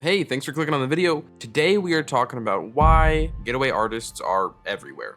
Hey, thanks for clicking on the video. Today we are talking about why getaway artists are everywhere.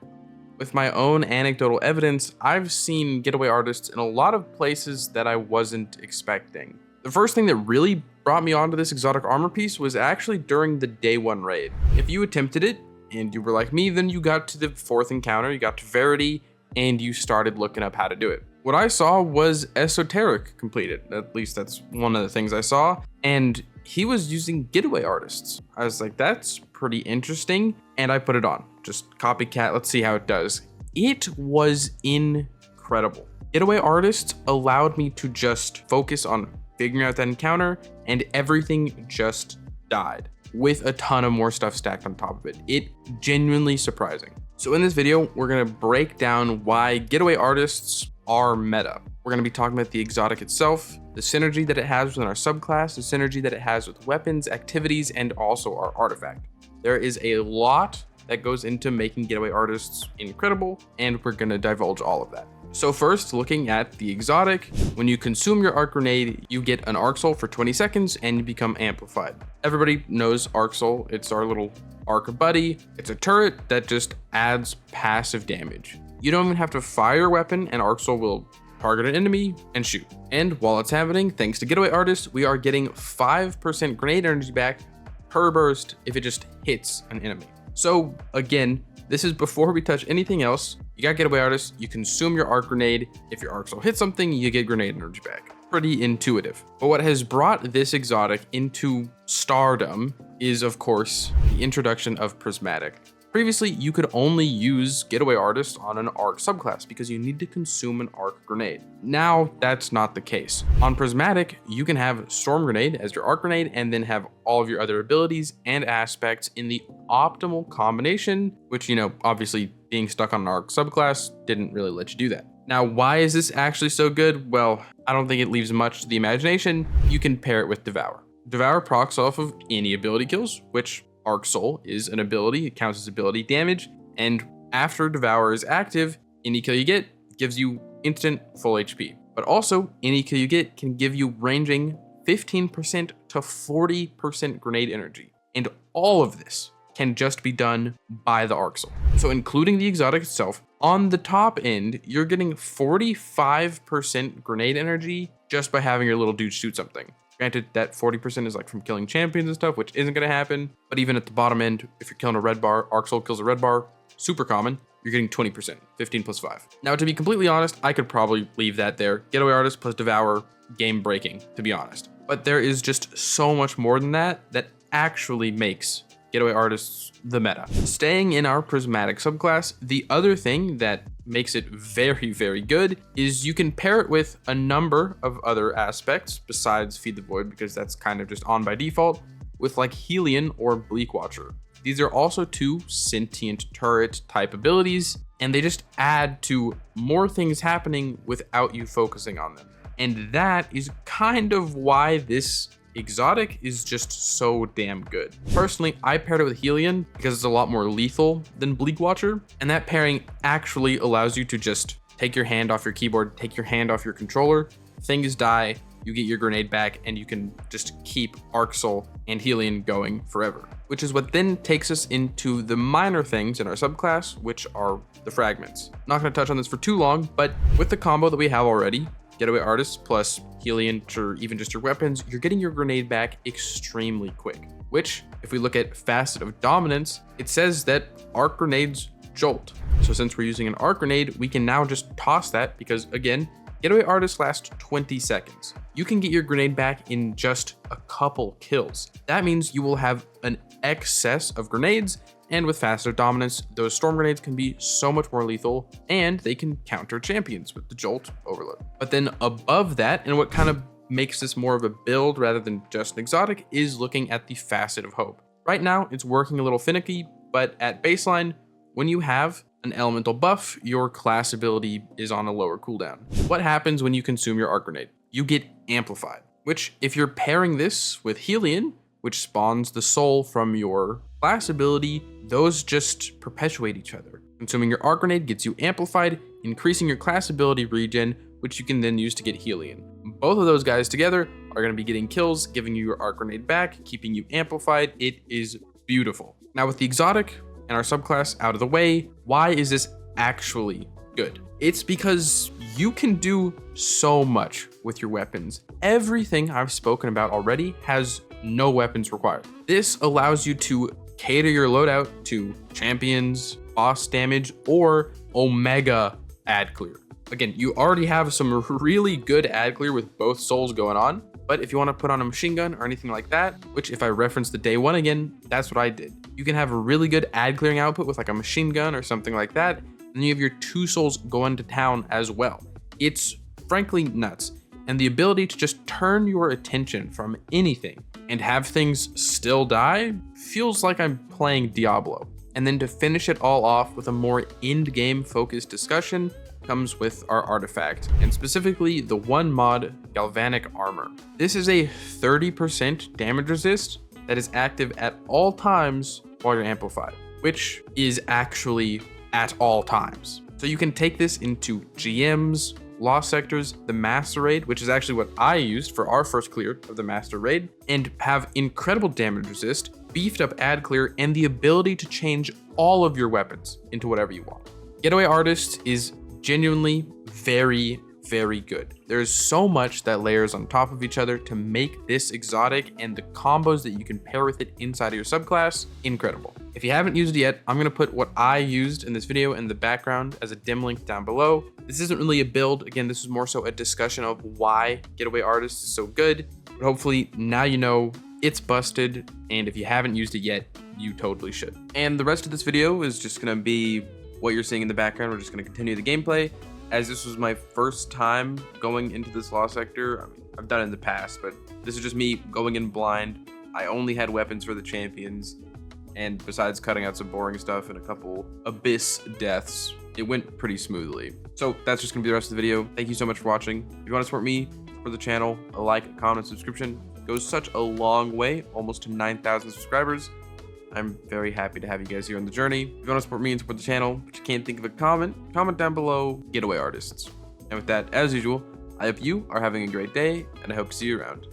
With my own anecdotal evidence, I've seen getaway artists in a lot of places that I wasn't expecting. The first thing that really brought me onto this exotic armor piece was actually during the day one raid. If you attempted it and you were like me, then you got to the fourth encounter, you got to Verity, and you started looking up how to do it. What I saw was Esoteric completed. At least that's one of the things I saw. And he was using getaway artists. I was like, that's pretty interesting. And I put it on. Just copycat, let's see how it does. It was incredible. Getaway artists allowed me to just focus on figuring out that encounter, and everything just died with a ton of more stuff stacked on top of it. It genuinely surprising. So in this video, we're gonna break down why getaway artists are meta. We're gonna be talking about the exotic itself, the synergy that it has within our subclass, the synergy that it has with weapons, activities, and also our artifact. There is a lot that goes into making getaway artists incredible, and we're gonna divulge all of that. So first, looking at the exotic, when you consume your arc grenade, you get an arc soul for 20 seconds and you become amplified. Everybody knows arc soul. It's our little arc buddy. It's a turret that just adds passive damage. You don't even have to fire a weapon, and arc soul will target an enemy and shoot. And while it's happening, thanks to getaway artists, we are getting 5% grenade energy back per burst if it just hits an enemy. So again, this is before we touch anything else. You got getaway artists, you consume your arc grenade. If your arc soul hits something, you get grenade energy back. Pretty intuitive. But what has brought this exotic into stardom is, of course, the introduction of Prismatic. Previously, you could only use getaway artists on an arc subclass because you need to consume an arc grenade. Now, that's not the case. On Prismatic, you can have storm grenade as your arc grenade and then have all of your other abilities and aspects in the optimal combination, which, obviously being stuck on an arc subclass didn't really let you do that. Now, why is this actually so good? Well, I don't think it leaves much to the imagination. You can pair it with Devour. Devour procs off of any ability kills, which Arc Soul is an ability. It counts as ability damage, and after Devour is active, any kill you get gives you instant full HP. But also, any kill you get can give you ranging 15% to 40% grenade energy. And all of this can just be done by the Arc Soul. So including the exotic itself, on the top end, you're getting 45% grenade energy just by having your little dude shoot something. Granted, that 40% is like from killing champions and stuff, which isn't going to happen. But even at the bottom end, if you're killing a red bar, Arc Soul kills a red bar, super common, you're getting 20%, 15 plus 5. Now, to be completely honest, I could probably leave that there. Getaway Artist plus Devour, game breaking, to be honest. But there is just so much more than that actually makes getaway artists the meta. Staying in our Prismatic subclass, the other thing that makes it very, very good is you can pair it with a number of other aspects besides Feed the Void, because that's kind of just on by default, with like Helion or Bleak Watcher. These are also two sentient turret type abilities, and they just add to more things happening without you focusing on them. And that is kind of why this exotic is just so damn good. Personally, I paired it with Helion because it's a lot more lethal than Bleak Watcher, and that pairing actually allows you to just take your hand off your keyboard, take your hand off your controller, things die, you get your grenade back, and you can just keep Arc Soul and Helion going forever. Which is what then takes us into the minor things in our subclass, which are the Fragments. Not going to touch on this for too long, but with the combo that we have already, Getaway Artists plus Helion, or even just your weapons, you're getting your grenade back extremely quick. Which, if we look at Facet of Dominance, it says that arc grenades jolt. So since we're using an arc grenade, we can now just toss that because, again, Getaway Artists last 20 seconds. You can get your grenade back in just a couple kills. That means you will have an excess of grenades, and with Facet of Dominance, those storm grenades can be so much more lethal, and they can counter champions with the Jolt Overload. But then above that, and what kind of makes this more of a build rather than just an exotic, is looking at the Facet of Hope. Right now, it's working a little finicky, but at baseline, when you have an elemental buff, your class ability is on a lower cooldown. What happens when you consume your arc grenade? You get amplified, which if you're pairing this with Helion, which spawns the soul from your class ability, those just perpetuate each other. Consuming your arc grenade gets you amplified, increasing your class ability regen, which you can then use to get Helion. Both of those guys together are going to be getting kills, giving you your arc grenade back, keeping you amplified. It is beautiful. Now with the exotic and our subclass out of the way, why is this actually good? It's because you can do so much with your weapons. Everything I've spoken about already has no weapons required. This allows you to cater your loadout to champions, boss damage, or omega ad clear. Again, you already have some really good ad clear with both souls going on, but if you want to put on a machine gun or anything like that, which if I reference the day one again, that's what I did. You can have a really good ad clearing output with like a machine gun or something like that, and you have your 2 souls going to town as well. It's frankly nuts. And the ability to just turn your attention from anything and have things still die feels like I'm playing Diablo. And then to finish it all off with a more end-game focused discussion comes with our artifact, and specifically the one mod, Galvanic Armor. This is a 30% damage resist that is active at all times while you're amplified, which is actually at all times. So you can take this into GMs, Lost Sectors, the Master Raid, which is actually what I used for our first clear of the Master Raid, and have incredible damage resist, beefed up ad clear, and the ability to change all of your weapons into whatever you want. Getaway Artist is genuinely very, very good. There's so much that layers on top of each other to make this exotic, and the combos that you can pair with it inside of your subclass, incredible. If you haven't used it yet, I'm gonna put what I used in this video in the background as a dim link down below. This isn't really a build. Again, this is more so a discussion of why Getaway Artist is so good, but hopefully now you know it's busted, and if you haven't used it yet, you totally should. And the rest of this video is just gonna be what you're seeing in the background. We're just gonna continue the gameplay. As this was my first time going into this Lost Sector, I mean, I've done it in the past, but this is just me going in blind. I only had weapons for the champions, and besides cutting out some boring stuff and a couple abyss deaths, it went pretty smoothly. So that's just gonna be the rest of the video. Thank you so much for watching. If you wanna support me, for the channel, a like, a comment, subscription goes such a long way, almost to 9,000 subscribers. I'm very happy to have you guys here on the journey. If you want to support me and support the channel, but you can't think of a comment down below, Getaway Artists. And with that, as usual, I hope you are having a great day, and I hope to see you around.